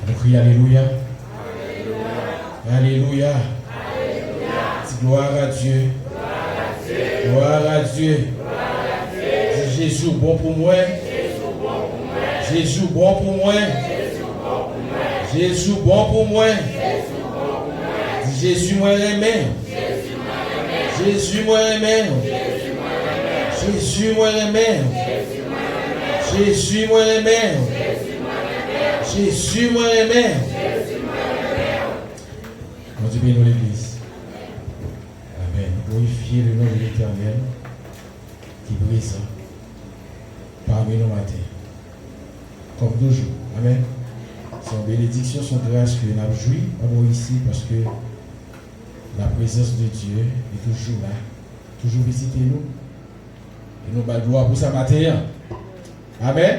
On crie Alléluia. Alléluia. Gloire à Dieu. Gloire à Dieu. Dis Jésus bon pour moi. Jésus bon pour moi. Jésus bon pour moi. Dis Jésus moi aimé. Jésus moi aimé. Jésus moi aimé. Jésus moi aimé. Jésus moi aimé. On dit bien dans l'église. Amen. Glorifiez le nom de l'Éternel qui brise parmi nos matins. Comme toujours. Amen. Son bénédiction, son grâce que nous avons joui ici parce que la présence de Dieu est toujours là. Toujours visiter nous. Et nous avons gloire pour ça matin. Amen.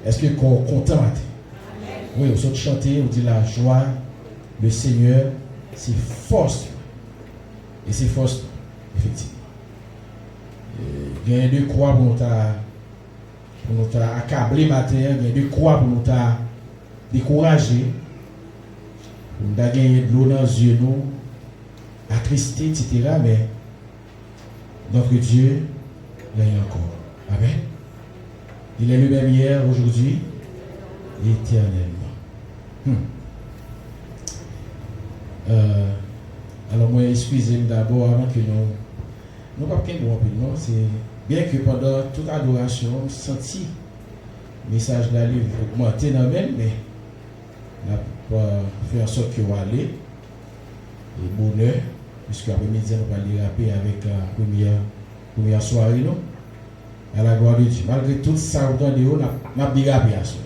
Est-ce que vous êtes content matin? Oui, on saute chanter, on dit la joie, le Seigneur, c'est force. Et c'est force, effectivement. Il y a deux croix pour nous accabler matin, il y a deux croix pour nous décourager, pour nous gagner de l'eau dans les yeux, nous, attristés, etc. Mais notre Dieu, il est encore. Amen. Il est le même hier, aujourd'hui, éternellement. Alors moi, excusez-moi d'abord avant que nous pas qu'un bon rapidement, c'est bien que pendant toute adoration, on senti le message de la livre augmenter dans même, mais on n'a pas fait en sorte que vous allez et bonheur, puisque après-midi on va aller rapper avec la première soirée, non? À la gloire de Dieu. Malgré tout ça, on a bien rappé à soi.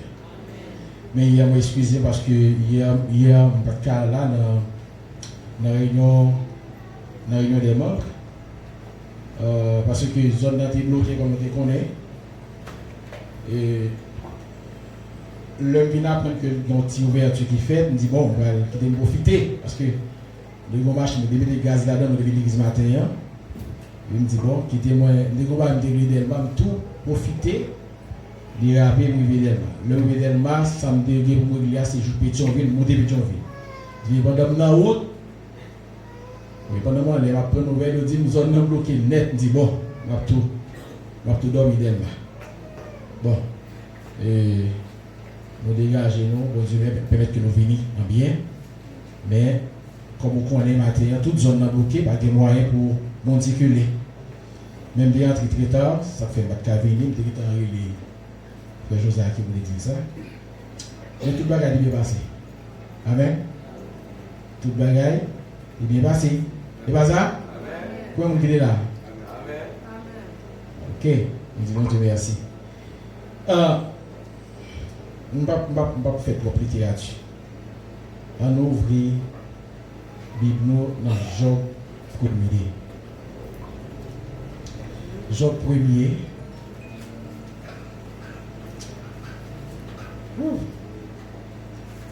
Mais hier, moi, excusez parce que hier, on pas qu'à là dans la réunion des membres. Parce que les zones ont été bloquées comme on connaît. Et l'homme qui n'a pas que une petite ouverture qui fait, on dit bon, on va quitter profiter. Parce que le gros marché, on a des gaz là-dedans, on a l'église matin. Il me dit bon, quittez-moi, les gros marché, on a tout profiter. Il a appelé le Médelma, ça me dit que pour moi, c'est juste Pétionville, monter Pétionville. Je dis pendant la route, mais pendant moi, il a pris une nouvelle, il dit nous sommes bloqués net. Je dis bon, je vais tout dormir Médelma. Bon, et nous dégager, nous, Dieu permettre que nous venions en bien, mais comme on connaît matin, toute zone est bloquée, pas de moyens pour nous circuler. Même bien très tard, ça fait pas de venir, frère José qui voulait dire ça. Et tout le bagage est bien passé. Amen. Tout le bagage est bien passé. Et pas ça? Pourquoi vous êtes là? Amen. Ok. Nous disons Dieu merci. On ne va pas faire trop compliqué là-dessus. On ouvre la Bible dans Job 1er. Job 1er.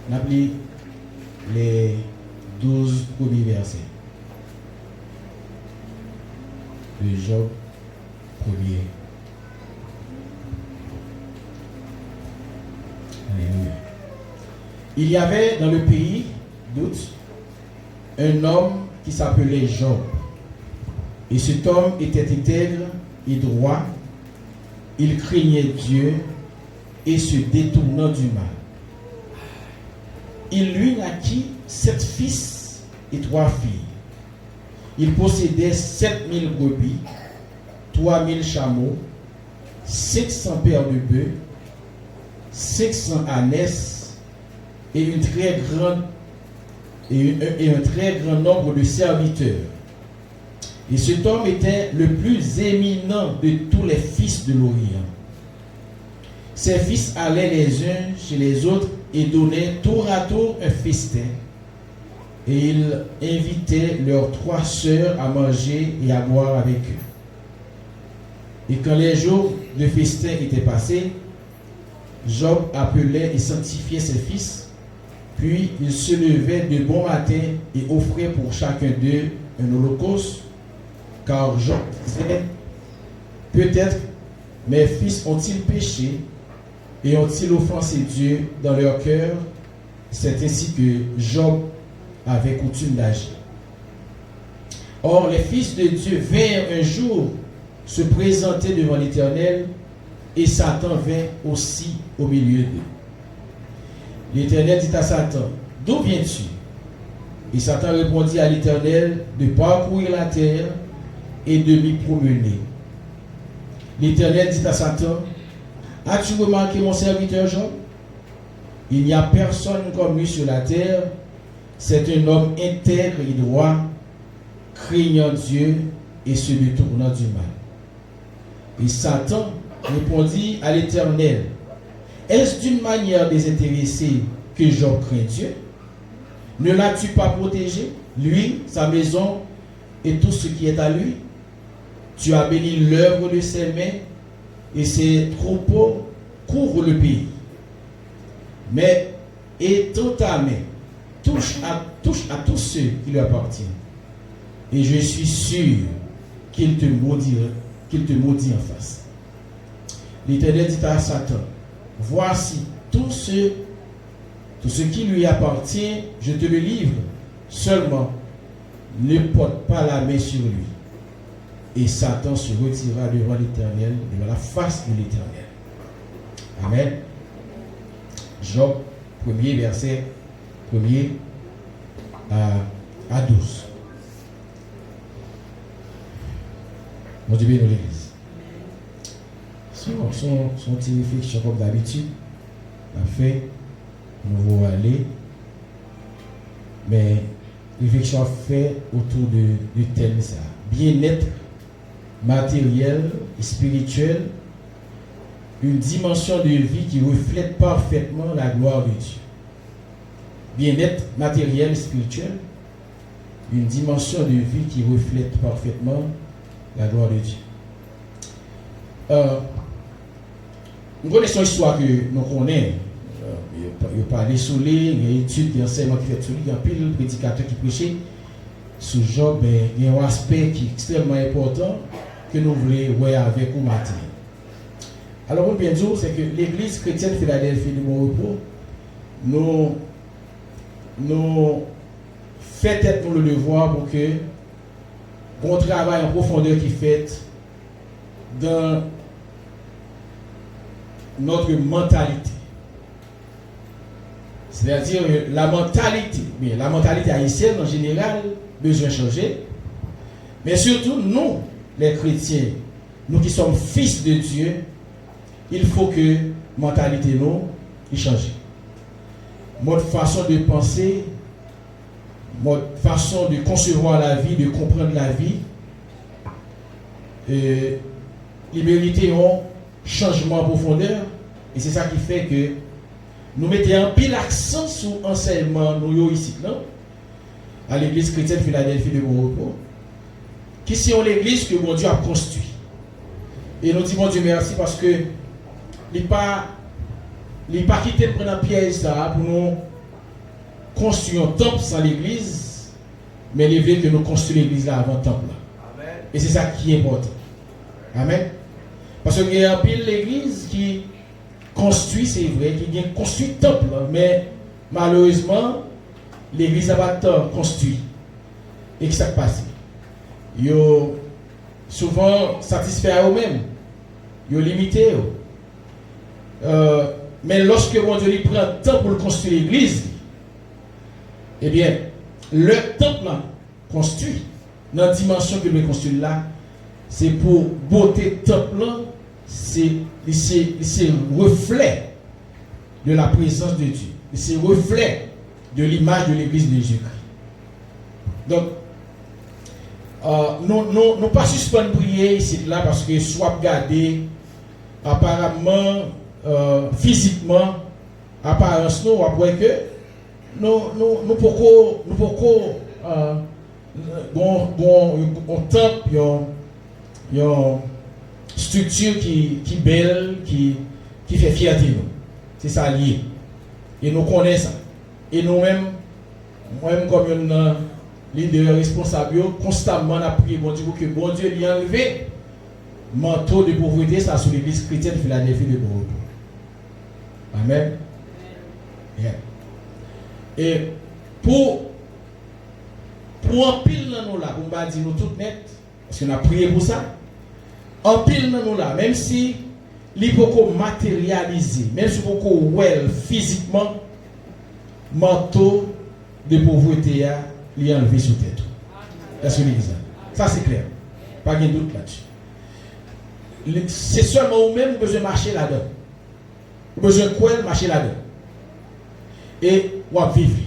On applique les 12 premiers versets de Job 1er. Alléluia. Il y avait dans le pays d'Ouz un homme qui s'appelait Job. Et cet homme était intègre et droit. Il craignait Dieu et se détournant du mal. Il lui naquit 7 fils et 3 filles. Il possédait 7000 brebis, 3000 chameaux, 500 paires de bœufs, 500 ânesses et un très grand nombre de serviteurs. Et cet homme était le plus éminent de tous les fils de l'Orient. Ses fils allaient les uns chez les autres et donnaient tour à tour un festin. Et ils invitaient leurs 3 sœurs à manger et à boire avec eux. Et quand les jours de festin étaient passés, Job appelait et sanctifiait ses fils, puis il se levait de bon matin et offrait pour chacun d'eux un holocauste, car Job disait, peut-être mes fils ont-ils péché et ont-ils offensé Dieu dans leur cœur c'est ainsi que Job avait coutume d'agir. Or, les fils de Dieu vinrent un jour se présenter devant l'Éternel, et Satan vint aussi au milieu d'eux. L'Éternel dit à Satan, d'où viens-tu? Et Satan répondit à l'Éternel de parcourir la terre et de m'y promener. L'Éternel dit à Satan, as-tu remarqué mon serviteur Job? Il n'y a personne comme lui sur la terre. C'est un homme intègre et droit, craignant Dieu et se détournant du mal. Et Satan répondit à l'Éternel, est-ce d'une manière désintéressée que Job craint Dieu? Ne l'as-tu pas protégé, lui, sa maison et tout ce qui est à lui? Tu as béni l'œuvre de ses mains et ses troupeaux couvrent le pays. Mais étends ta main, touche à tous ceux qui lui appartiennent. Et je suis sûr qu'il te maudit en face. L'Éternel dit à Satan, voici tout ce qui lui appartient, je te le livre. Seulement, ne porte pas la main sur lui. Et Satan se retira devant l'Éternel, devant la face de l'Éternel. Amen. Job, 1er verset, 1er à 12. Mon Dieu, bénis l'Église. Son petit réflexion comme d'habitude, a fait, nous allons aller, mais réflexion fait autour de thème ça. Bien-être matériel et spirituel, une dimension de vie qui reflète parfaitement la gloire de Dieu. Bien-être matériel et spirituel, une dimension de vie qui reflète parfaitement la gloire de Dieu. Nous connaissons l'histoire que nous connaissons. Il y a parlé sur les, il y a études, il y a enseignements qui fait sur lui, il y a pile de prédicateurs qui prêchaient sur Job, mais il y a un aspect qui est extrêmement important que nous voulons voir avec vous matin. Alors, bien dire, c'est que l'Église chrétienne Philadelphie de Bon Repos, nous fait être nous le devoir pour que on travaille en profondeur qui fait dans notre mentalité. C'est-à-dire la mentalité haïtienne en général, besoin de changer. Mais surtout, nous, les chrétiens, nous qui sommes fils de Dieu, il faut que la mentalité nous change. Notre façon de penser, notre façon de concevoir la vie, de comprendre la vie, il mérite un changement en profondeur. Et c'est ça qui fait que nous mettons un pile accent sur l'enseignement nous ici, non? À l'église chrétienne Philadelphie de Bon Repos, qui c'est l'église que mon Dieu a construit. Et nous disons Dieu merci parce que il n'est pas quitté de prendre un piège ça pour nous construire un temple sans l'église, mais il veut que nous construisons l'église là avant le temple. Là. Et c'est ça qui est important. Amen. Parce qu'il y a un pile l'église qui construit, c'est vrai, qui vient construire le temple, mais malheureusement, l'église n'a pas tant construit. Et que ça passe. Ils sont souvent satisfaits à eux-mêmes. Ils sont limités. Mais lorsque mon Dieu prend le temps pour construire l'église, eh bien, le temple construit, dans la dimension que nous construisons là, c'est pour beauté temple, c'est reflet de la présence de Dieu. C'est reflet de l'image de l'église de Jésus-Christ. Donc, nous pas suspendre prier ici là parce que soit regardé apparemment physiquement apparence nous après que nous pourquoi on temple une structure qui belle qui fait fierté nous. C'est ça lié. Et nous connaissons ça. Et nous-mêmes, moi-même comme un leader responsable, constamment à prier bon Dieu pour que bon Dieu lui enlève le manteau de pauvreté ça sur l'église chrétienne Philadelphie de Bon Repos. Amen. Yeah. Et pour en pile dans nous là, pour ne dire nous tout net, parce qu'on a prié pour ça, en pile dans nous là, même si l'hypoco matérialisé, même si l'hypoco well physiquement, manteau de pauvreté a lui enlevé sur tête. Est-ce que ça c'est clair? Pas de doute là-dessus. C'est seulement vous-même qui besoin de marcher là-dedans. Vous besoin de marcher là-dedans. Et vous vivre.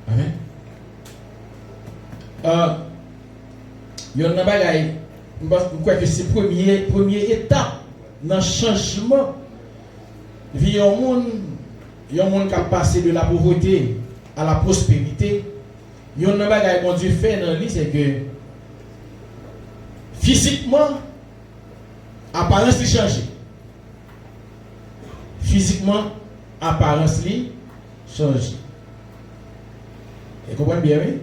Amen. Il y a un bagage, je crois que c'est la première étape dans le changement. Il y a un monde qui a passé de la pauvreté à la prospérité. Il y a un bagage que Dieu fait dans lui, c'est que physiquement, apparence est changée. Physiquement, apparence est changée. Vous comprenez bien, oui?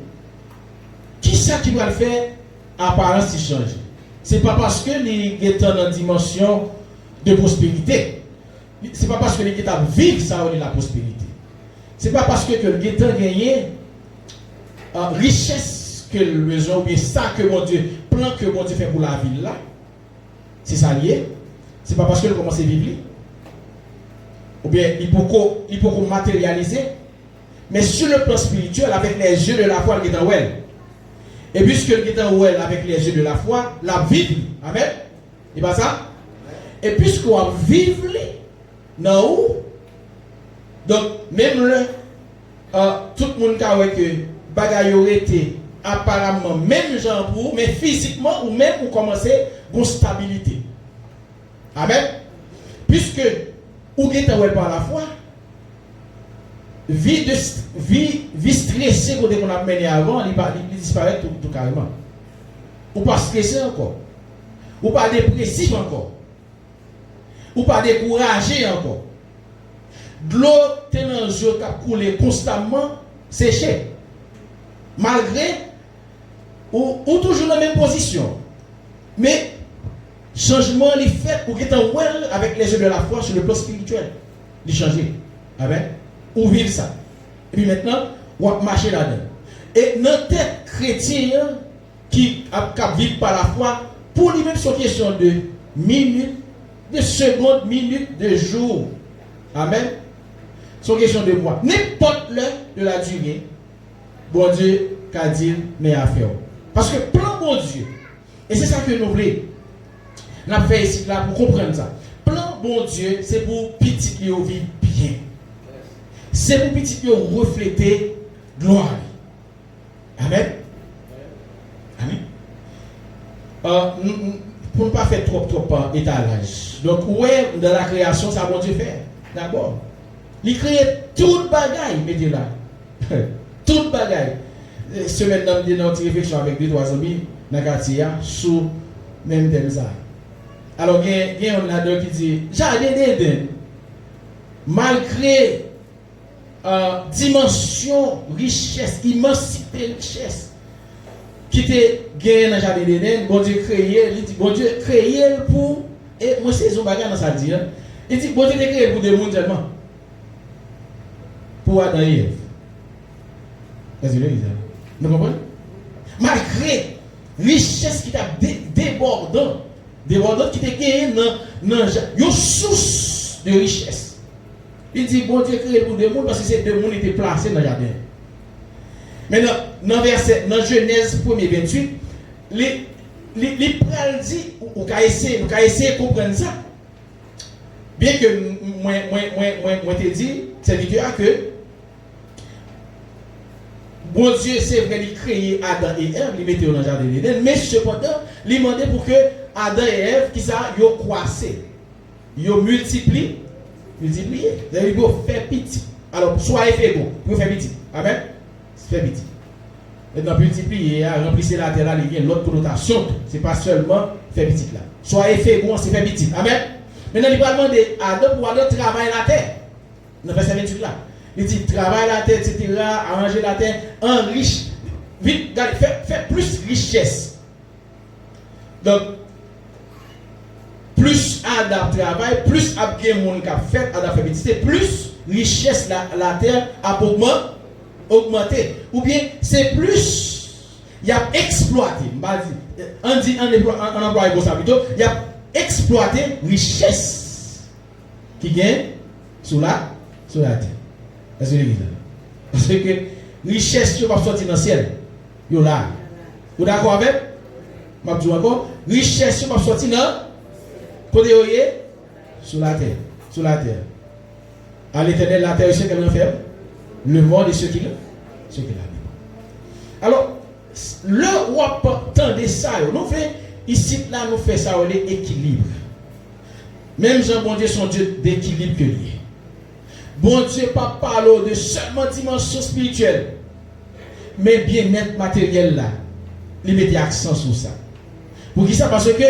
Qui ça qui va le faire? Apparence est changée. Ce n'est pas parce que les gens sont dans une dimension de prospérité. Ce n'est pas parce que les gens vivent ça ou la prospérité. Ce n'est pas parce que les gens ont gagné richesse que le besoin ou bien ça que mon Dieu, plan que mon Dieu fait pour la ville là. C'est ça lié. Ce n'est pas parce que le commence à vivre. Ou bien il peut matérialiser. Mais sur le plan spirituel, avec les yeux de la foi, il est en well. Et puisque il est en well avec les yeux de la foi, la vive. Amen. Et pas ça? Et puisqu'on vive dans où? Donc, même le, tout le monde a vu que bagaille aurait été apparemment même genre pour, mais physiquement ou même pour commencer une stabilité. Amen. Puisque ou est en well par la foi, vie stressée qu'on a menée avant, il disparaît tout carrément. Ou pas stressé encore. Ou pas dépressif encore. Ou pas découragé encore. De l'eau est dans le jeu qui a coulé constamment, séché. Malgré, ou toujours dans la même position. Mais, changement, il fait pour être en well avec les yeux de la foi sur le plan spirituel. Il change. Amen. Ou vivre ça. Et puis maintenant, on va marcher là-dedans. Et notre tête chrétienne qui vit par la foi, pour lui-même, c'est une question de minutes, de secondes, minutes, de jours. Amen. C'est une question de mois. N'importe l'heure de la durée, bon Dieu, qu'a dit, mais à faire. Parce que plan bon Dieu, et c'est ça que nous voulons, nous avons fait ici là pour comprendre ça. Plan bon Dieu, c'est pour petit qui vivent bien. C'est pour petit qui refléter gloire. Amen. Amen. Pour ne pas faire trop étalage. Donc, ouais, dans la création, ça bon Dieu fait. D'abord, il crée tout le bagaille, mettez là. Tout le bagaille. Semaine dans notre réflexion avec 2-3 amis, dans le quartier, sous même thème ça. Alors, il y a un là-dedans qui dit Jardin d'Éden, malgré dimension, richesse, immensité, richesse, qui était gagné dans le Jardin d'Éden, bon Dieu créé, il dit bon Dieu créé pour, et moi c'est son bagage dans sa dit, il dit bon Dieu créé pour des mondes seulement, pour Adam et Ève. Est-ce que vous comprenez? Malgré richesse qui t'a débordante qui t'a gagné dans une source de richesse. Il dit bon Dieu créé pour des mondes parce que ces deux mondes étaient placés dans le jardin. Maintenant, dans verset, dans Genèse 1er 28, les pral dit, ou qu'à essayer de comprendre ça. Bien que moi te dit, c'est que bon Dieu, c'est vrai, il créé Adam et Ève, il mettait dans le jardin d'Éden, mais cependant, il demandait pour que Adam et Ève, qui ça, ils ont croissé, ils ont multiplié. Vous avez faire petit. Alors, soyez fait bon, pour faire petit. Amen. Faire petit. Maintenant, multiplier, remplissez la terre là, il y a l'autre connotation. Ce n'est pas seulement faire petit là. Soyez fait bon, c'est faire petit. Amen. Maintenant, il va demander à Adam pour aller travailler la terre. Dans verset 28 là. Il dit travaille la terre, etc., arranger la terre, enrichir. Vite, faites plus richesse. Donc, plus Adam travaille, plus Adam fait, Adam fait petit, plus richesse la terre a augmenté. Ou bien c'est plus, il a exploité. On dit en emploi pour ça plutôt, il a exploité richesse qui gagne sur la terre. Est-ce que vous parce que richesse qui va sortir dans le ciel, yo là. Vous d'accord avec? Je dis encore, richesse qui va sortir dans côté sur la terre. Sur la terre. À l'éternel, la terre est ce qu'elle renferme. Le monde est ce qu'il a. Alors, le roi tendait ça, nous fait ici, là, nous fait ça, l'équilibre. Même Jean, bon Dieu, son Dieu d'équilibre que lui. Bon Dieu, pas parler de seulement dimension spirituelle, mais bien-être matériel là. Il mettait accent sur ça. Pour qui ça? Parce que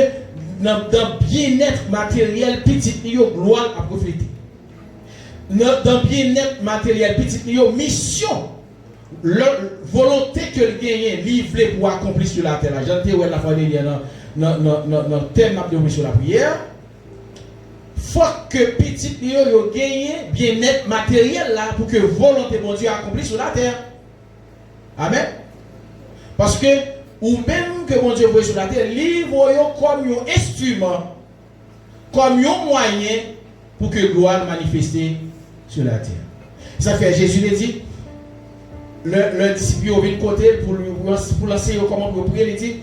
dans bien-être matériel, petit, il y a gloire à profiter. Dans bien-être matériel, petit, il y a mission. La volonté que le gagne, livré pour accomplir sur la terre. J'en ai la fois dernière dans le thème de sur la prière. Faut que petit yo gagne bien-être matériel là pour que volonté de Dieu accomplie sur la terre. Amen. Parce que ou même que mon Dieu voit sur la terre, livre comme un instrument, comme un moyen pour que gloire manifeste sur la terre. Ça fait Jésus le dit, le disciple vient de côté pour lancer comment pour prier, il dit,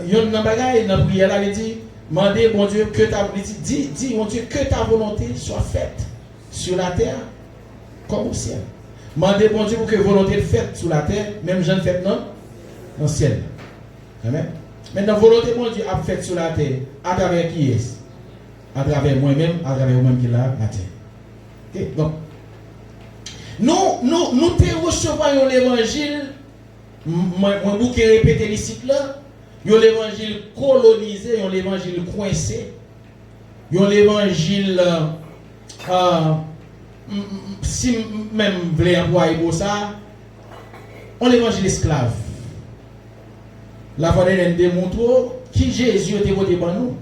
il y a un bagage dans la prière là, il dit, demandez mon Dieu que ta dis mon Dieu que ta volonté soit faite sur la terre comme au ciel. Demandez mon Dieu pour que volonté soit faite sur la terre, même je ne fais non dans le ciel. Amen. Maintenant, volonté mon Dieu a faite sur la terre. À travers qui est-ce? À travers moi-même, à travers moi-même qui l'a la terre. Okay? Donc, nous te recevons l'évangile, moi qui répète ici là, l'évangile colonisé, l'évangile coincé, l'évangile, si même vous voulez employer pour ça, on l'évangile esclave. La fois dernière démontre qui Jésus était voté pour nous.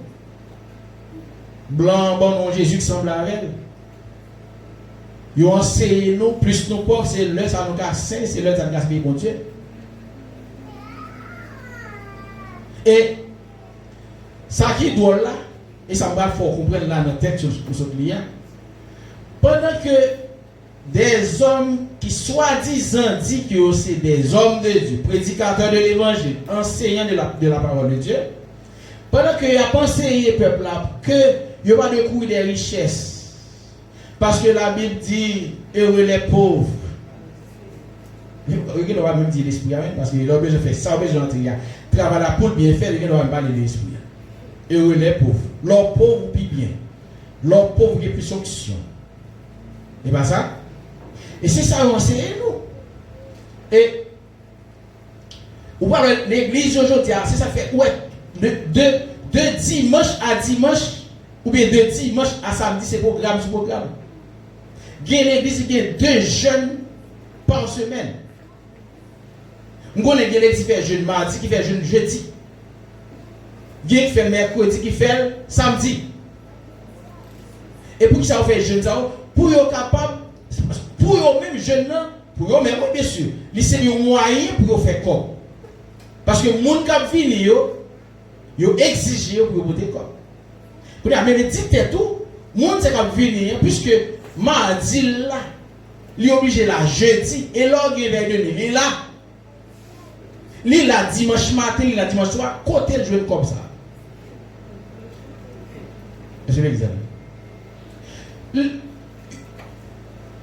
Blanc, bon, non, Jésus qui semble à elle. Ils ont enseigné nous, plus nous pas, c'est l'heure, ça nous casse saint, c'est l'heure, ça nous casse bien, bon Dieu. Et ça qui doit là, et ça va faut comprendre là dans le texte pour ce client. Pendant que des hommes qui soi-disant disent que c'est des hommes de Dieu, prédicateurs de l'évangile, enseignants de la parole de Dieu, pendant qu'il a enseigné le peuple là que il n'y a pas de couille des richesses, parce que la Bible dit heureux les pauvres. Il doit même dire l'esprit, parce qu'il a besoin de faire ça, besoin d'entrer. Travailler pour bien faire, il doit même parler de l'esprit. Heureux les pauvres. Leurs pauvres puis bien. Leurs pauvres qui plus onction. Et pas ça? Et c'est ça qu'on enseigne nous. Et ou pas l'église aujourd'hui, c'est ça fait ouais, de dimanche à dimanche, ou bien de dimanche à samedi, c'est programme sur programme. Il y a l'église qui a 2 jeunes par semaine. Nous connaissons l'église qui fait jeûne mardi, qui fait jeûne jeudi. Il y a qui fait mercredi, qui fait samedi. Et pour que ça fait jeûne, pour être capable, pour eux même jeunes, pour eux même, bien sûr, c'est un moyen pour faire comme. Parce que les gens qui viennent, ils exigent pour voter comme. Pour dire, mais dites tout, les gens qui viennent, puisque mardi là, ils sont obligés là, jeudi, et là, ils viennent venir là. Ils là, dimanche matin, ils là, dimanche soir, côté le jeune comme ça. Je vais examiner.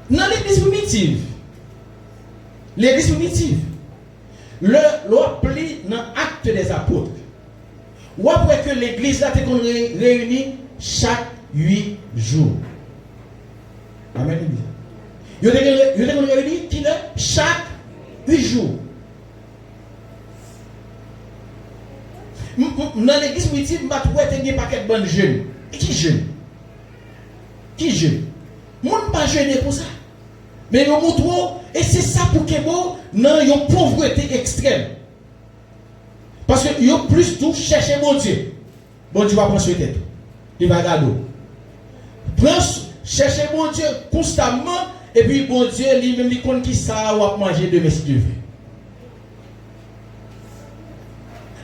Dans l'église primitive, l'on plie dans l'acte des apôtres. Ou après que l'église là est réunie chaque 8 jours. Amen. Vous avez réuni qui est chaque 8 jours. Dans l'église primitive, je vais un paquet de bonnes jeunes. Qui jeune? Qui jeune? Moi, je ne pas jeûner pour ça. Mais nous montrons, et c'est ça pour que nous, dans une pauvreté extrême. Parce que nous plus tout chercher mon Dieu. Bon Dieu va prendre sur tête. Il va garder. Chercher mon Dieu constamment Et puis, bon Dieu, lui-même, il compte qui ça ou à manger demain si Dieu veut.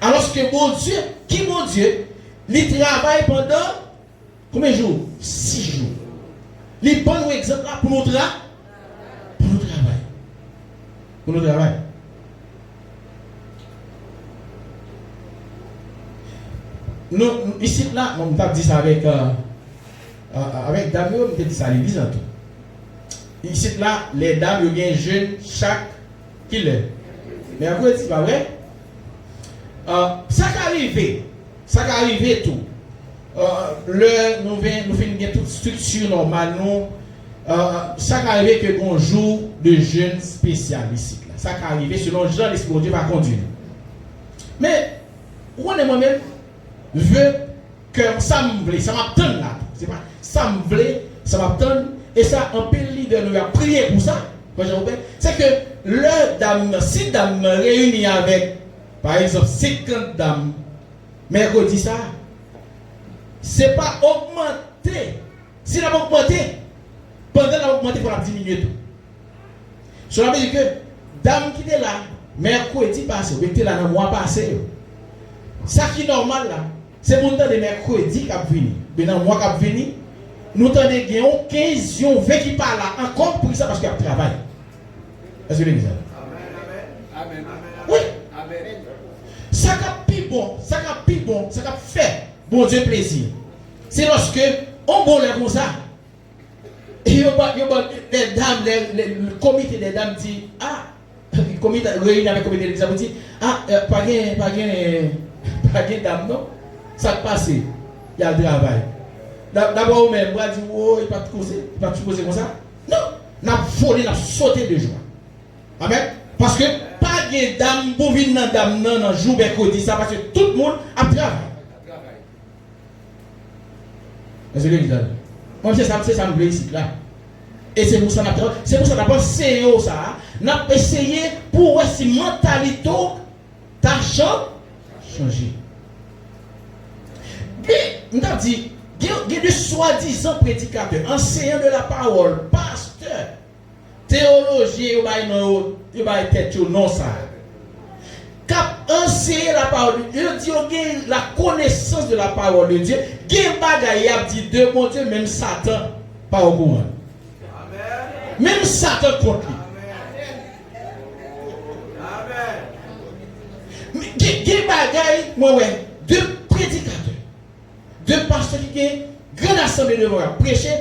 Alors que bon Dieu, qui mon Dieu, il travaille pendant combien de jours? 6 jours. Il prend un exemple là pour nous travailler. Pour nous travailler. Nous, ici, là, on t'a dit ça avec Damien, on t'a dit ça à l'église en tout. Ici, là, les dames, ils ont jeunes chaque kilo. Mais à quoi c'est pas vrai? Ça qui arrive tout. Nous faisons toute structure normale. Ça qui arrive que bon jour de jeunes spécial ici. Là. Ça qui arrive selon Jean, l'Esprit de Dieu va conduire. Mais, on est moi-même, veut que ça me plaît, ça m'attend là. C'est pas ça me plaît, ça m'attend. Et ça, un peu de leader nous a prié pour ça. C'est que si dame réunie avec, par exemple, 50 dames, mercredi ça, c'est pas augmenter. Si la augmenté, pendant la augmenté, il faut la diminuer tout. Cela veut dire que dame qui est là, mercredi passé, ou était là dans le mois passé, ça qui est normal là, c'est pour nous de mercredi qui a venu. Mais dans le mois qui a venu, nous avons 15 jours, 20 qui parlent là, encore pour ça parce qu'il y a travail. Est-ce que vous avez Amen. Oui. Amen. Ça qui est bon, ça qui est bon, ça qui fait bon Dieu plaisir. C'est lorsque on bon comme ça. Et les dames, le comité des dames dit, le comité réuni avec le comité des dames dit, pas de dame non, ça passe, il y a le travail. D'abord, même, moi, je dis, oh, il ne va pas te poser comme ça. Non, on a volé, on a sauté de joie. Amen. Parce que pas de dame pour venir dans dame dans le jour mercredi, ça parce que tout le monde a travaillé. Est-ce que vous avez moi, c'est ça me plaît ici, là. Et c'est pour ça qu'on a essayé ça. On a essayé pour voir si la mentalité t'a changé. Et on a dit, il y a de soi-disant prédicateurs, enseignants de la parole, pasteurs, théologiens, il va être non ça. Cap enseigner la parole de Dieu, Dieu la connaissance de la parole de Dieu, gen bagaille a dit de mon Dieu, même Satan pas au courant. Même Satan contre lui. Gen bagaille, moi ouais, deux prédicateurs, deux pasteurs qui ont grande assemblée de voir prêcher,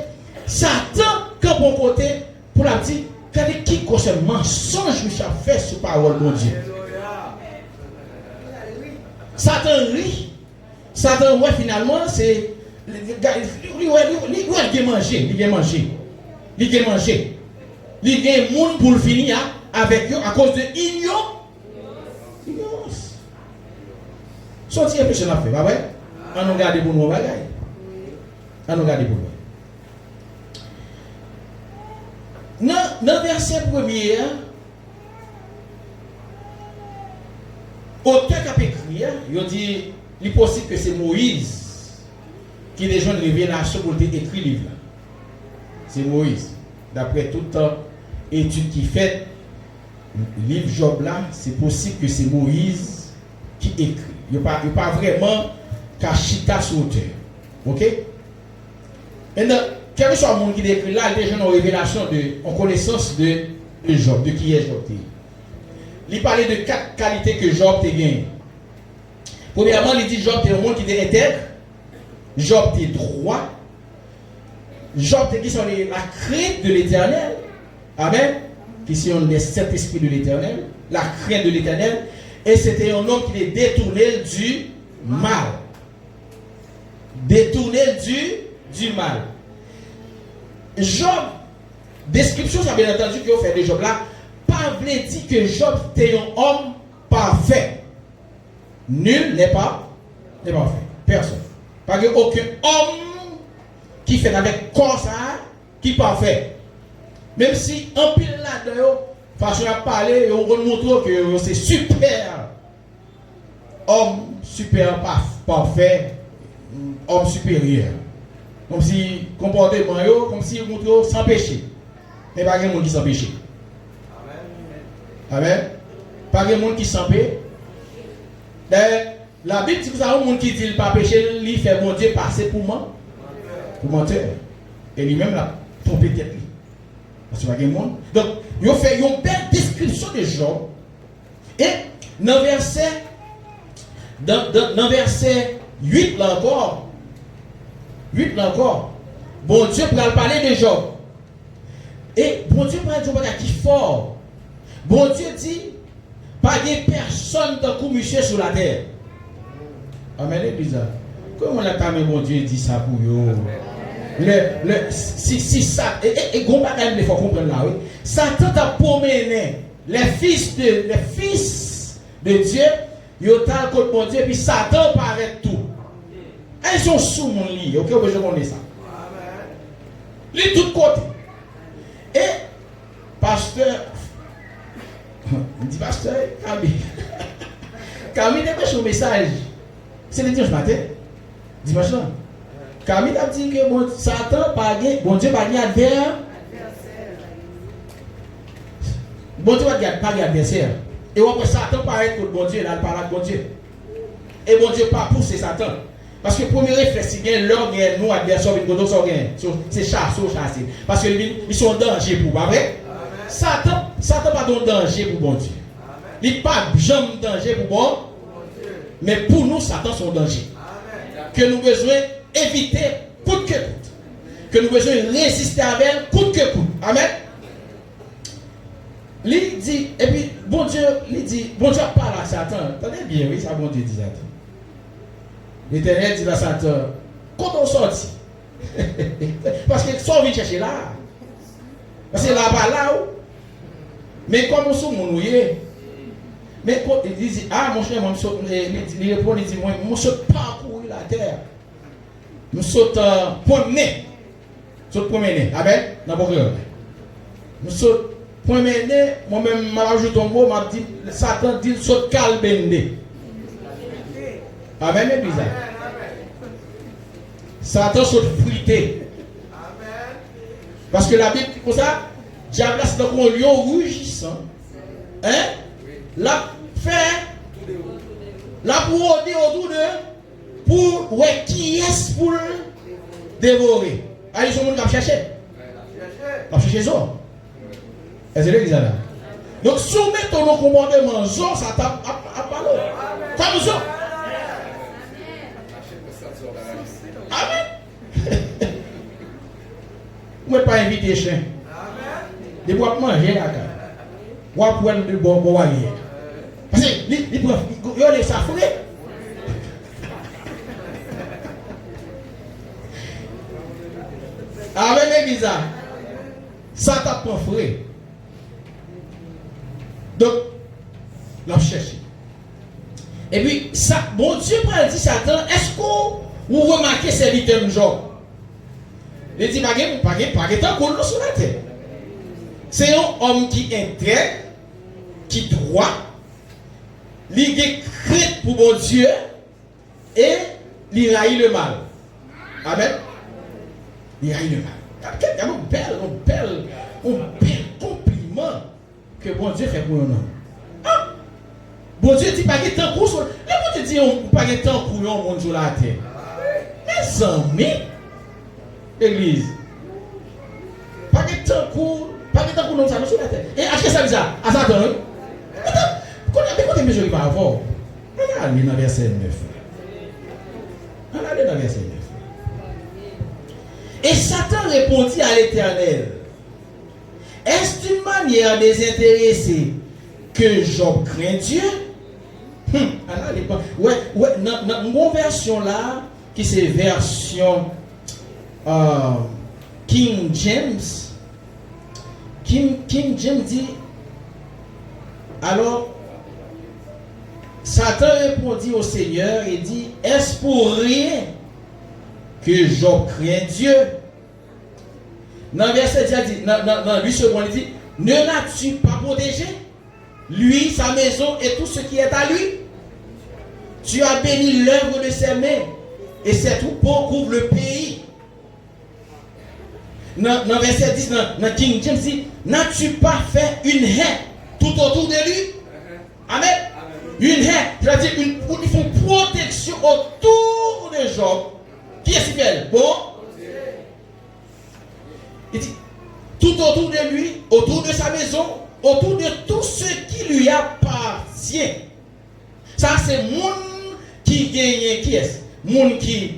Satan comme bon côté pour la dire qui concerne mensonge que ça fait sur parole de Dieu. Satan rit. Satan, ouais, finalement, c'est. Il a mangé. Il a mangé. Il y a un monde pour le finir avec eux à cause de ignorance. Sorti un peu, je l'ai fait, pas vrai? On nous garde pour nous, bagaille. On nous garde pour nous. Dans le verset premier, auteur qui a écrit, il dit il est possible que c'est Moïse qui a déjà une révélation pour écrire le livre. C'est Moïse. D'après toute étude qui fait, le livre Job là, c'est possible que c'est Moïse qui écrit. Il n'y a pas vraiment cachita sur auteur. Ok? Maintenant, quel que soit le monde qui écrit là, il y a déjà une révélation en connaissance de Job, de qui est Job. Il parlait de 4 qualités que Job a gagnées. Premièrement, il dit Job est un monde qui est intègre. Job est droit. Job est qui sont la crainte de l'éternel. Amen. Qui sont les 7 esprits de l'éternel. La crainte de l'éternel. Et c'était un homme qui est détourné du mal. Détourné du mal. Job, description, ça bien entendu que vous faites de Job là. Pas voulait dire que Job était un homme parfait. Nul n'est pas parfait. Personne. Parce qu'il n'y a aucun homme qui fait avec corps ça, qui est parfait. Même si un pile là-dedans, façon à parler, on montre que c'est super. Homme super parfait, homme supérieur. Comme si comportement, comme si on montre sans péché. mais pas de monde qui s'empêche. Amen. Pas de monde qui s'empêche. La Bible dit que vous avez un monde qui dit qu'il ne pas péché, il fait bon Dieu passer pour moi. Pour mentir. Et lui-même l'a trompé tête. Parce que pas de monde. Donc, il fait une belle description de Job. Et dans verset 8 là encore, bon Dieu va parler de Job. Et bon Dieu parle de Job qui est fort. Bon Dieu dit, pas de personne dans le monsieur sur la terre. Amen, c'est bizarre. Comment la femme bon Dieu dit ça pour vous? Si ça, et gros bagage, il faut comprendre là, oui. Satan t'a promené les fils de Dieu, ils ont tant contre mon Dieu, puis Satan paraît tout. Ils sont sous mon lit, ok, je connais ça. Les tout côté. Et, pasteur, il dit, pasteur, Camille dépêche un message. C'est le dimanche matin. Dimanche là. Camille a dit que bon, Satan, bon Dieu, pas adversaire. Bon Dieu, pas adversaire. Et après Satan paraît contre bon Dieu, là, il parle avec bon Dieu. Et bon Dieu, pas pousser Satan. Parce que le premier réflexe, c'est que l'homme est nous adversaires, c'est chasser. Parce qu'ils sont en danger pour pas vrai. Satan pas de danger pour bon Dieu. Il n'est pas jamais danger pour bon. Mais pour nous, Satan sont en danger. Que nous besoin éviter coûte que coûte. Que nous besoin résister avec coûte que coûte. Amen. Il dit, et puis bon Dieu, il dit, bon Dieu parle à Satan. Attendez bien, oui, ça bon Dieu dit Satan. L'Éternel dit à Satan, quand on sortit, parce que soit on vient chercher là, parce que là-bas, là, mais comme on sort mon nouillé, mais quand il dit, ah mon cher, il répond, il dit, moi, je saute parcourir la terre, je saute promener, amen, dans le cœur. Je saute promener, moi-même, je rajoute un mot, je dis, Satan dit, saute calbende. Amen, c'est bizarre. Satan saute frité. Parce que la Bible dit comme ça, diable c'est dans un lion rugissant. Hein? La fait, la pour rôder autour de, pour ouais, qui est pour dévorer. Allez, ce monde qui va chercher. Va chercher ça. Est-ce que c'est là? Donc, soumettre ton commandement, ça t'a parlé. Comme ça. Amen. Vous ne pouvez pas inviter les chiens. Ils doivent manger la carte. Vous pouvez le bon voyer. Parce qu'ils peuvent les s'affouler. Amen, c'est bizarre. Ça t'a pas frais. Donc, l'on cherche. Et puis, ça, bon Dieu prend dit Satan, est-ce que vous remarquez ces vitaux Job? Il dit, pas de temps pour nous sur la terre. C'est un homme qui est intègre, qui droit, il est crête pour bon Dieu et il raille le mal. Amen. Il raille le mal. Il y a un bel compliment que bon Dieu fait pour un homme. Ah! Bon Dieu dit pas de temps pour ça. Mais bon Dieu dit pas de temps pour un monde sur la terre. Mes amis, l'église, pas de temps pour nous sur la terre. Et est-ce que ça bizarre? À Satan, quand on a besoin de avoir, on a allé dans le verset 9. On a allé dans le verset 9. Et Satan répondit à l'Éternel, est-ce une manière désintéressée que Job craint Dieu? Dans mon version là, qui c'est version King James. King James dit, alors, Satan répondit au Seigneur et dit, est-ce pour rien que Job craint Dieu? Dans le verset 10, dans 8 secondes, il dit, ne l'as-tu pas protégé? Lui, sa maison et tout ce qui est à lui. Tu as béni l'œuvre de ses mains et ses troupeaux couvrent le pays. Dans verset 10, dans King James, dit, n'as-tu pas fait une haie tout autour de lui? Amen. Une haie, c'est-à-dire ils font protection autour de Job. Qui est-ce qui fait? Bon. Il dit, tout autour de lui, autour de sa maison, autour de tout ce qui lui appartient. Ça, c'est monde qui gagne, qui est? Monde qui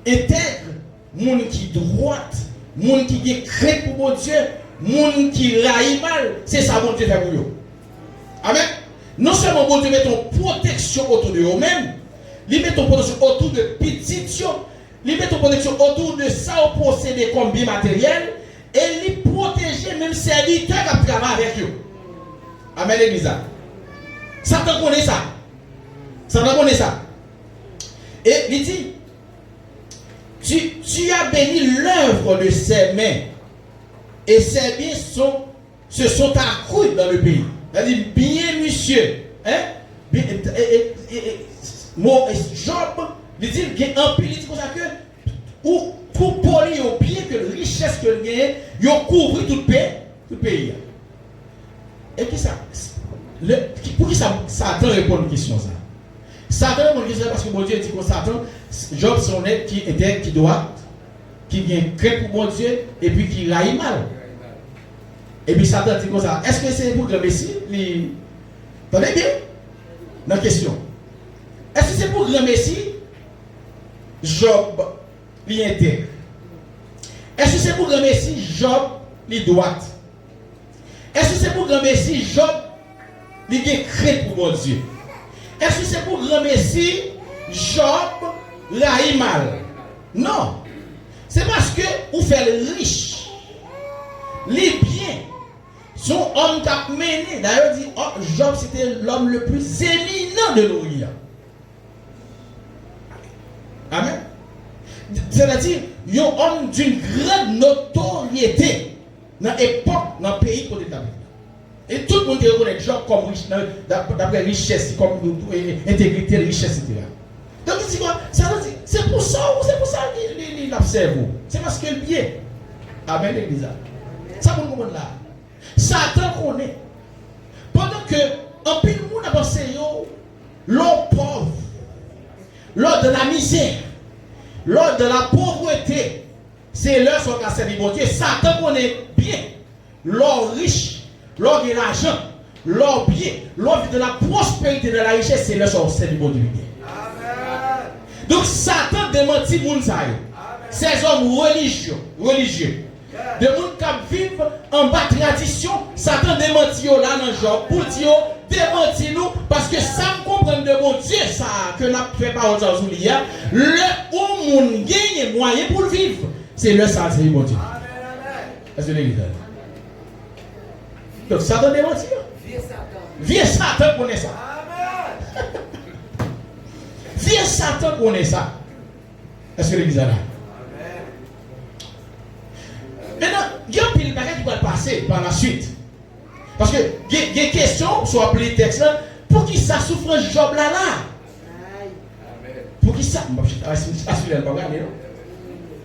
intègre, monde qui droite, monde qui est créé pour mon Dieu, monde qui raille mal. C'est ça, mon Dieu fait pour eux. Amen. Non seulement mon Dieu met ton protection autour de eux-mêmes, il met ton protection autour de petites choses, il met ton protection autour de ça au posséder comme bien matériel, et il protège même serviteurs qui travaillent avec eux. Amen, l'église. Satan connaît ça. Satan connaît ça. Et il dit, tu as béni l'œuvre de ses mains, et ses biens se sont accrus dans le pays. C'est-à-dire, bien, monsieur, hein? Job, il dit qu'il y a un pays, il dit comme ça que, ou pour polir au pied que la richesse que il gagne, il a couvert tout le pays. Et qui ça? Pour qui Satan répond à une question ça? Satan répond à une question parce que mon Dieu dit que Satan, Job son être qui était, qui doit, qui vient créer pour mon Dieu, et puis qui raille mal. Et puis Satan dit comme ça, est-ce que c'est pour le Messie? Attendez bien? Dans la question. Est-ce que c'est pour le Messie? Job, il intègre. Est-ce que c'est pour le Messie? Job, il droite. Est-ce que c'est pour le Messie? Job, il est créé pour mon Dieu. Est-ce que c'est pour le Messie? Job, raille mal. Non. C'est parce que vous faites riche. Les biens. Son homme qui a mené, d'ailleurs, dit, oh, Job c'était l'homme le plus éminent de l'Orient. Amen. C'est-à-dire, il y a un homme d'une grande notoriété dans l'époque, dans le pays qu'on est établi. Et tout le monde reconnaît Job comme riche, d'après richesse, comme intégrité, richesse, etc. Donc il dit quoi? C'est pour ça qu'il observe. C'est parce que le bien. Amen, l'église. Ça, vous comprenez là. Satan connaît. Pendant que un peu de monde a pensé l'homme pauvre, l'homme de la misère, l'homme de la pauvreté, c'est l'heure sur la servir mon Dieu. Satan connaît bien l'homme riche, l'homme de l'argent, l'homme bien, l'homme de la prospérité, de la richesse, c'est l'heure sur la servir mon Dieu. Donc Satan démentit moun sa yo. Ces hommes religieux. De gens qui vivent en bas de tradition, Satan démentit là dans le genre pour dire démentit nous parce que ça me comprend de mon Dieu ça que n'a fait pas aujourd'hui hier le où moun gagne moyen pour vivre c'est le Satan mon Dieu. Est-ce que l'église? Donc Satan démentit. Vieux Satan connaît ça. Vieux Satan connaît ça. Est-ce que l'église là? Maintenant, il y a un pile bagage qui va passer par la suite. Parce que il y a des questions, soit appelé texte là, pour qui ça souffre Job là là? Pour qui ça? Je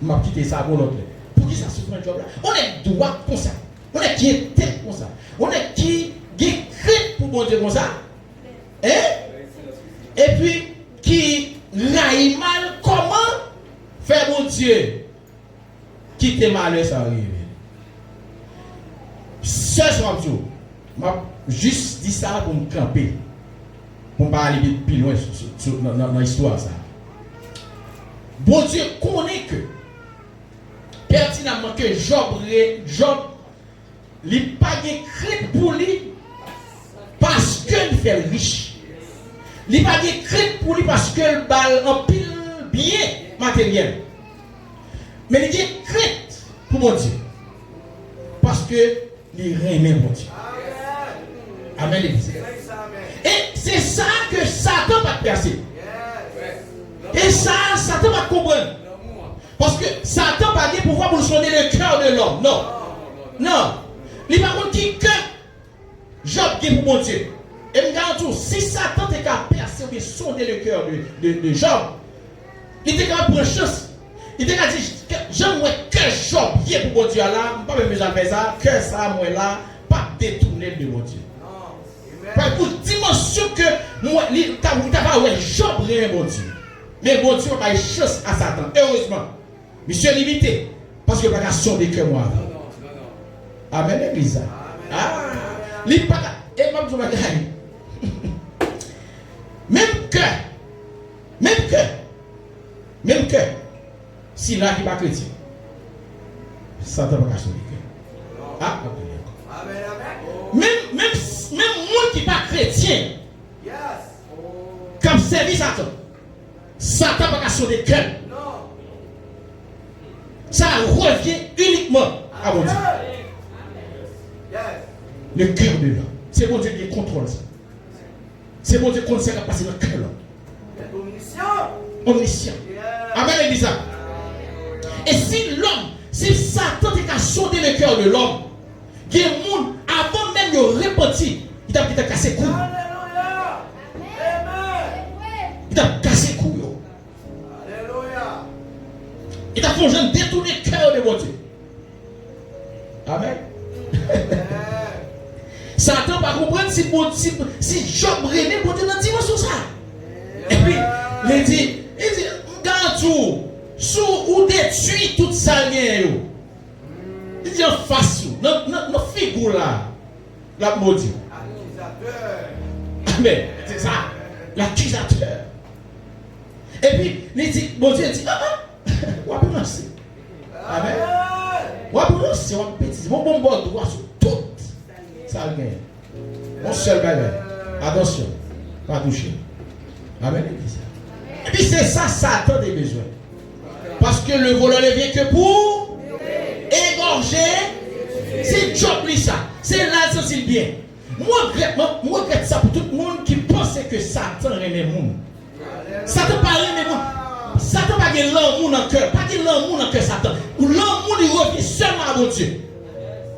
vais quitter ça pour l'autre. Pour qui ça souffre Job là? On est droit comme ça. On est qui est tête comme ça. On est qui est créé pour bon Dieu comme ça. Hein? Et puis, qui raille mal, comment faire bon Dieu? Quitter malheur, ça arrive. Ce soir, je juste dit ça pour me camper. Pour ne pas aller plus loin dans l'histoire. Bon Dieu connaît que, pertinemment que Job il n'a pas de crédit pour lui parce qu'il fait riche. Il n'a pas de crédit pour lui parce qu'il balle en pile bien matériel. Mais il y a crainte pour mon Dieu. Parce que il remet mon Dieu. Amen. Et c'est ça que Satan va percer. Et ça, Satan va comprendre. Parce que Satan va pas pouvoir pour sonner le cœur de l'homme. Non. Non. Il va contre qui que Job qui pour mon Dieu. Et me garantis, si Satan est capable de percer ou de sonder le cœur de Job, il est capable de prendre chance. Il te dit, j'aimerais que Job, qui est pour mon Dieu là, pas même besoin de faire ça, que ça, moi là, même de mon Dieu. Parce que dimension que moi, tu n'as pas Job rien, mon Dieu. Mais mon Dieu n'a pas chance à Satan. Heureusement. Monsieur limité. Parce que pas sonder que moi. Amen, l'église. Ah, et même que, si là qui n'est pas chrétien, Satan va cacher le cœur. Ah, même moi qui n'est pas chrétien, comme service Satan, Satan va cacher le cœur. Ça revient uniquement à mon Dieu. Le cœur de l'homme. C'est mon Dieu qui contrôle ça. C'est mon Dieu qui contrôle ça qui passe dans le cœur de l'homme. Omniscient. Amen, l'église. Et si l'homme, si Satan a sondé le cœur de l'homme, il y a des gens, avant même de repentir, il a cassé le cou. Il a cassé le cou. Il a fait détourner le cœur de mon Dieu. Amen. Satan va comprendre si Job remet pour Dieu dans la dimension ça. Et puis, il dit, dans tout, sous ou détruit tout ça, il dit en face, dans figure là, la maudit. Amen. C'est ça, l'accusateur. Et puis, il dit, mon Dieu dit, on va prononcer. Amen. On va prononcer, on va pétiser. Mon bon droit sur tout. Ça gagne. Mon seul bagage. Attention. Pas toucher. Amen. Et puis c'est ça, Satan a besoin. Parce que le voleur ne vient que pour égorger. C'est Job lui ça. C'est là ça c'est bien. Moi regrette ça pour tout le monde qui pensait que Satan aimait le monde. Satan pas aimé le monde. Satan pas de l'amour dans le cœur. Pas de l'amour dans le cœur Satan. Ou l'amour il revient seulement à mon Dieu.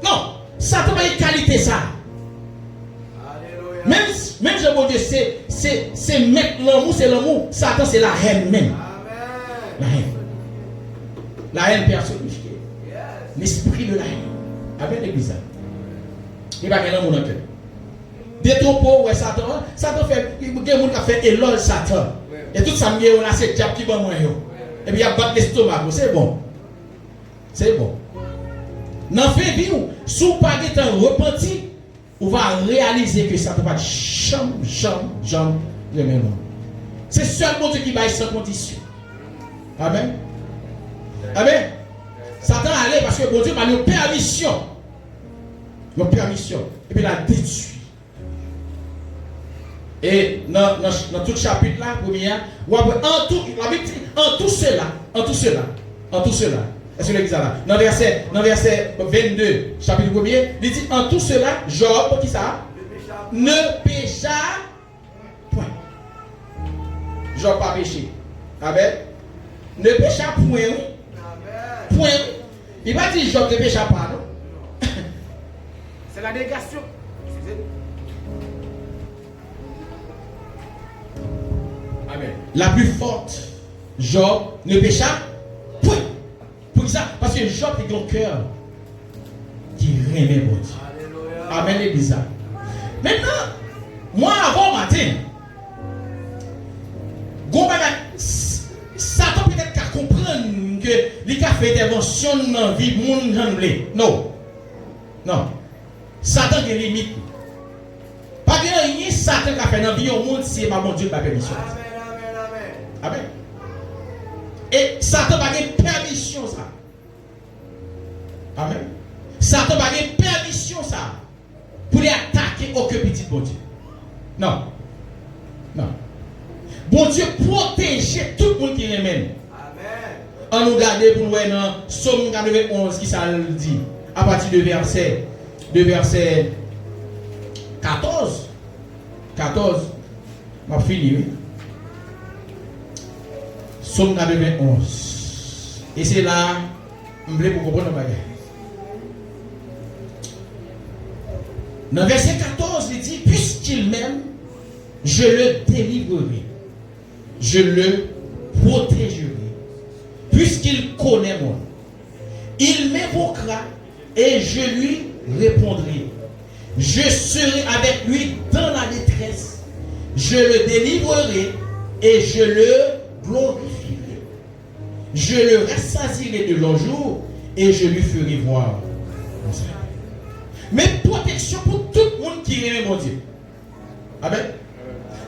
Non. Satan n'a pas de qualité ça. Même je veux dire, c'est mettre l'amour, c'est l'amour. Satan, c'est la haine même. La haine. La haine personnifiée. L'esprit de la haine. Amen, l'église. Il va gagner l'amour dans le cœur. Des troupeaux, ouais, Satan fait, il y a des gens qui fait éloge Satan. Et tout ça, on a ces diables qui vont moins. Et puis il y a battre l'estomac. C'est bon. C'est bon. Dans fait vie, si vous pas de repenti, on va réaliser que ça ne peut pas jamais le même. C'est seulement Dieu qui va sans condition. Amen. Amen. Satan allait parce que bon Dieu m'a une permission. Une permission. Et puis il a détruit. Et dans tout le chapitre là, en tout cela. Est-ce que l'église là? Dans verset 22, chapitre 1er, il dit en tout cela, Job, qui ça? Ne pécha point. Job pas péché. Amen. Ne pécha point. Point. Il va dire Job ne pécha pas, non? C'est la négation. Amen. La plus forte, Job ne pécha point. Pour ça, parce que Job est ton cœur qui remet mon Dieu. Amen, l'église. Maintenant, moi avant matin, Satan peut-être qu'à comprendre que il a fait intervention dans la vie de monde. Non. Non. Satan a des limites. Pas de rien, Satan a fait dans la vie au monde si mon Dieu n'a pas permission. Amen. Et Satan n'a pas de permission ça. Amen. Satan n'a pas de permission ça. Pour les attaquer aucun petit bon Dieu. Non. Non. Bon Dieu protéger tout le monde qui l'aime. Amen. On nous garde pour nous dans Somme 91 qui ça le dit. À partir de verset 14. 14. Je vais finir. Somme 91. Et c'est là, je voulais pour comprendre le bagage. Dans verset 14, il dit, puisqu'il m'aime, je le délivrerai. Je le protégerai. Puisqu'il connaît moi. Il m'évoquera et je lui répondrai. Je serai avec lui dans la détresse. Je le délivrerai et je le glorifierai. Je le rassasierai de longs jours et je lui ferai voir mon salut. Mais protection pour tout le monde qui aime mon Dieu. Amen.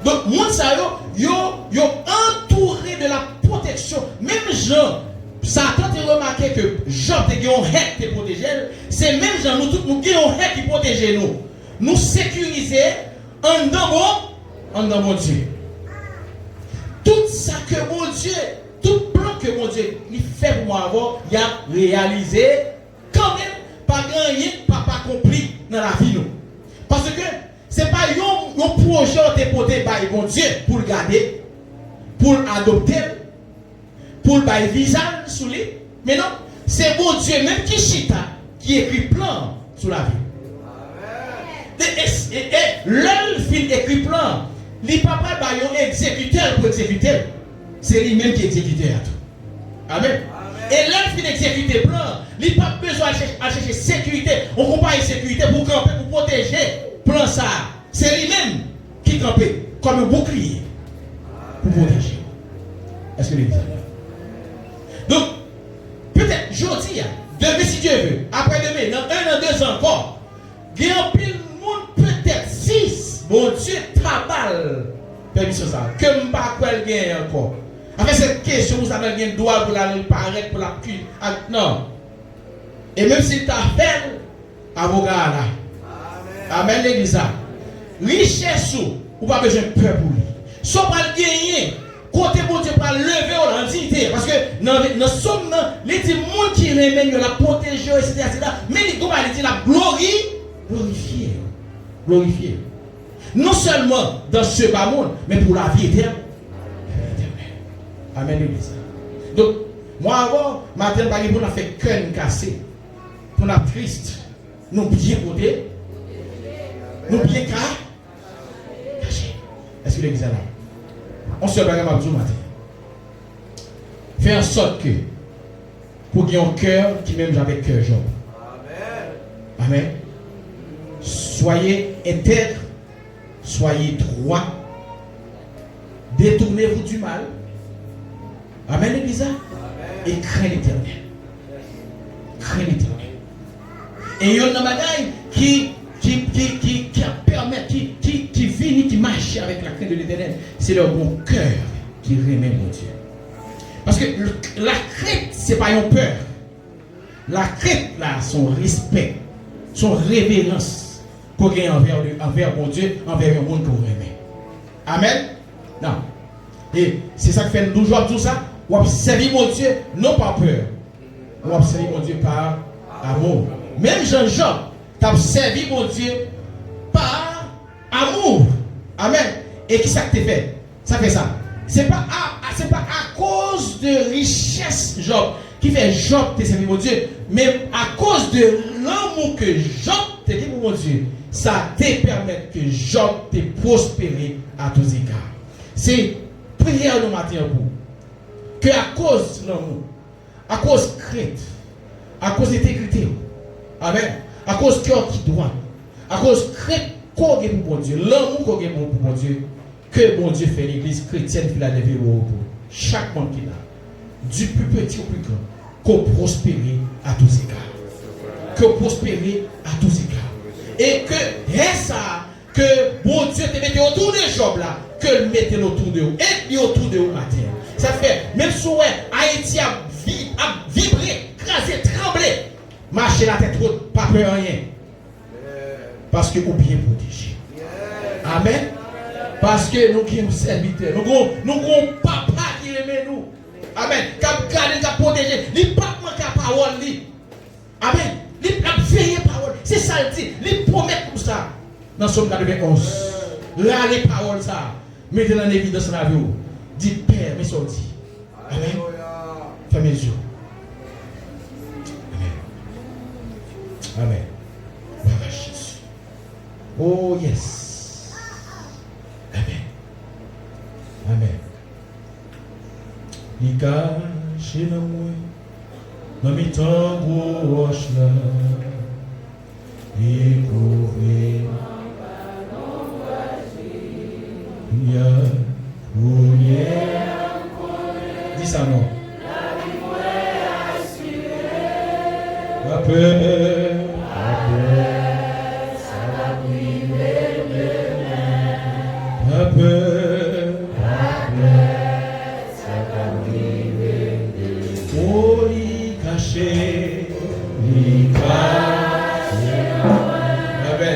Donc, monde ça yo entouré de la protection. Même Jean, Satan a remarqué que Job a un hack qui protège. C'est même Jean, nous tous, nous avons un hack qui protège nous. Nous sécuriser en dans mon Dieu. Tout ça que mon Dieu, tout plan que mon Dieu il fait pour moi avant, il a réalisé quand même pas gagné, pas accompli dans la vie nous. Parce que c'est pas un projet déposé par mon Dieu pour le garder, pour l'adopter, pour le visage sous lui. Mais non, c'est mon Dieu même qui chita, qui écrit plan sur la vie. Et l'un fin écrit plan, les papas ont exécuteur pour exécuter. C'est lui-même qui exécute tout. Amen. Et l'un fin exécuter plan, il n'a pas besoin de chercher sécurité. On ne comprend pas sécurité pour camper, pour protéger. Plan ça. C'est lui-même qui campe comme un bouclier pour protéger. Est-ce que vous avez donc, peut-être, jeudi, demain si Dieu veut, après-demain, dans 1 an, 2 ans encore, il y a un pile monde, peut-être 6, bon Dieu, tabal, permission ça, que je ne sais pas quoi il y a encore. Avec cette question, vous avez un droit pour la paraître, pour la cuire. Non. Et même si tu as fait, avocat là. Amen, l'église. Richesse, ou pas besoin de peur pour lui. Soit pas le gagner. Côté bon Dieu pas lever en dignité parce que dans somme les gens qui remènent la protéger etc. Mais il dit la glorifier non seulement dans ce bas monde mais pour la vie éternelle. Amen l'église. Donc moi avant matin pas pour n'a fait cœur cassé pour n'a triste nous bien côté nous bien caché. Est-ce que l'église est là? On se regarde à matin. Fais en sorte que, pour qu'il y ait un cœur qui même j'avais cœur, Job. Amen. Amen. Soyez intègres, soyez droits, détournez-vous du mal. Amen, l'église. Et craignez l'éternel. Craignez l'éternel. Et il y a un bagaille qui permet, qui vit, qui marche avec la crainte de l'éternel, c'est leur bon cœur qui remet mon Dieu. Parce que la crainte, ce n'est pas une peur. La crainte, là, son respect, son révérence pour gagner envers mon Dieu, envers le monde qu'on remet. Amen. Non. Et c'est ça qui fait nous jouer tout ça. On observe mon Dieu, non par peur. On observe mon Dieu par amour. Même Jean-Job, tu as servi mon Dieu par amour. Amen. Et qui ça que tu fait? Ça fait ça. Ce n'est pas à cause de richesse, Job, qui fait Job te servi mon Dieu, mais à cause de l'amour que Job te dit pour mon Dieu, ça te permet que Job te prospère à tous égards. C'est prière de matin pour que à cause de l'amour, à cause de crainte, à cause d'intégrité, amen, à cause de cœur qui doit, à cause de crainte qu'on a pour mon Dieu, l'amour qu'on a pour mon Dieu, que mon Dieu fait l'église chrétienne Philadelphie pour chaque monde qui a, du plus petit au plus grand, qu'on prospère à tous égards. Que prospérer à tous égards. Et que ça, que bon Dieu te mette autour de Job là, que le mette autour de vous, et autour de vous matin. Ça fait, même si Haïti a vibré, crasé, tremblé, marcher la tête haute, pas peur rien. Parce que vous bien protégé. Amen. Parce que nous qui sommes serviteurs, nous avons papa qui aime nous. Amen. Cap garder, cap protéger. Il pas manquer la parole. Amen. Il a veillé parole. C'est ça le dit. Il promet comme ça. Dans Somme 91. Là, les paroles ça. Mettez en évidence dans la vie. Dites Père, mais sorti. Amen. Fermez les yeux. Amen. Amen. Voilà Jésus. Oh yes. Amen. Amen. Il cache dans moi, dans mes temps roche là. découvrir. Dis ça non. Pas peur, ça va priver demain. Pas peur, ça va priver demain. Oh, y cacher, y cacher.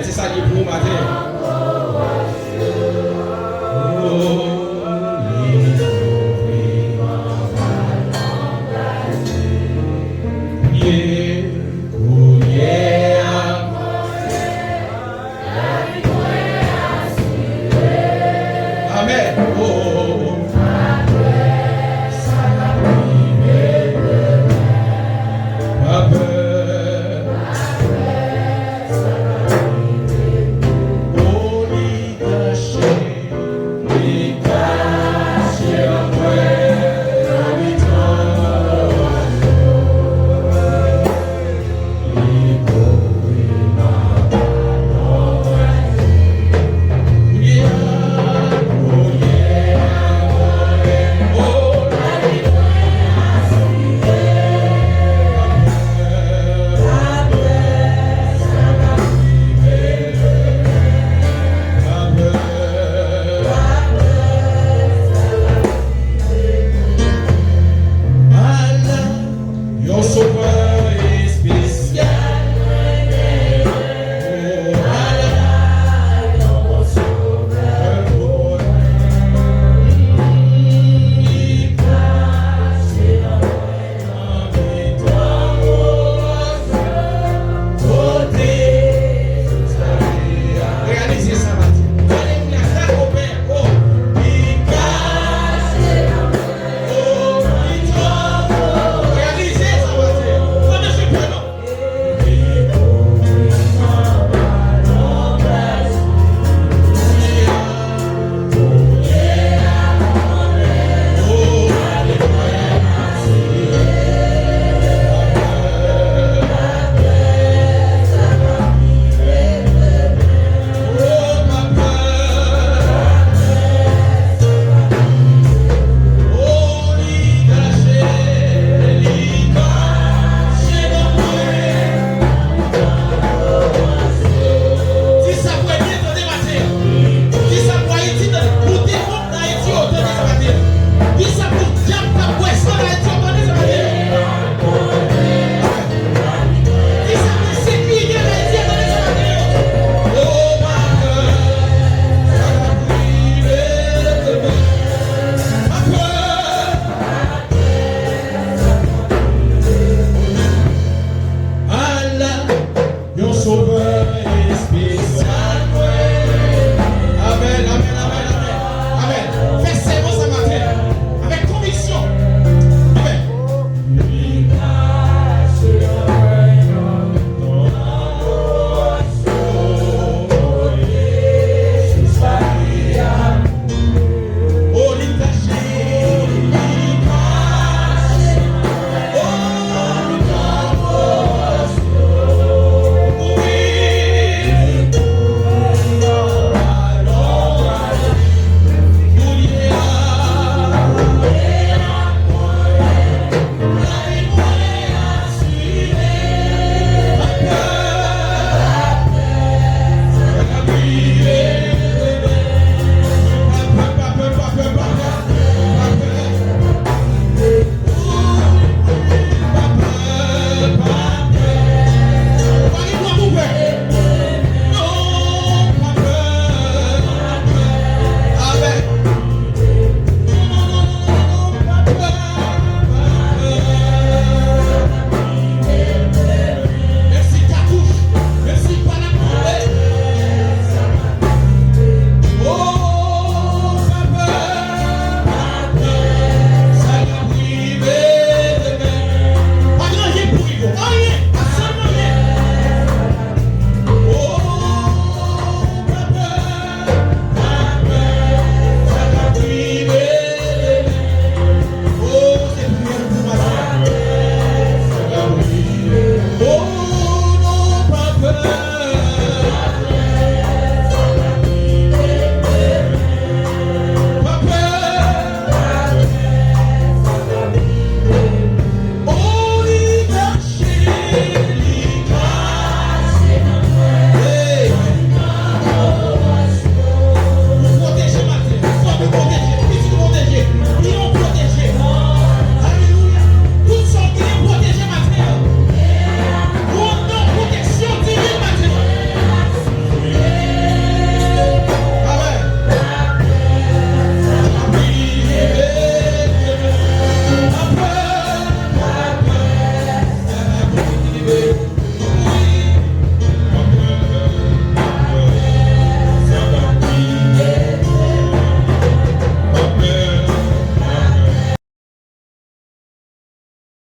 C'est ça qui est pour matin.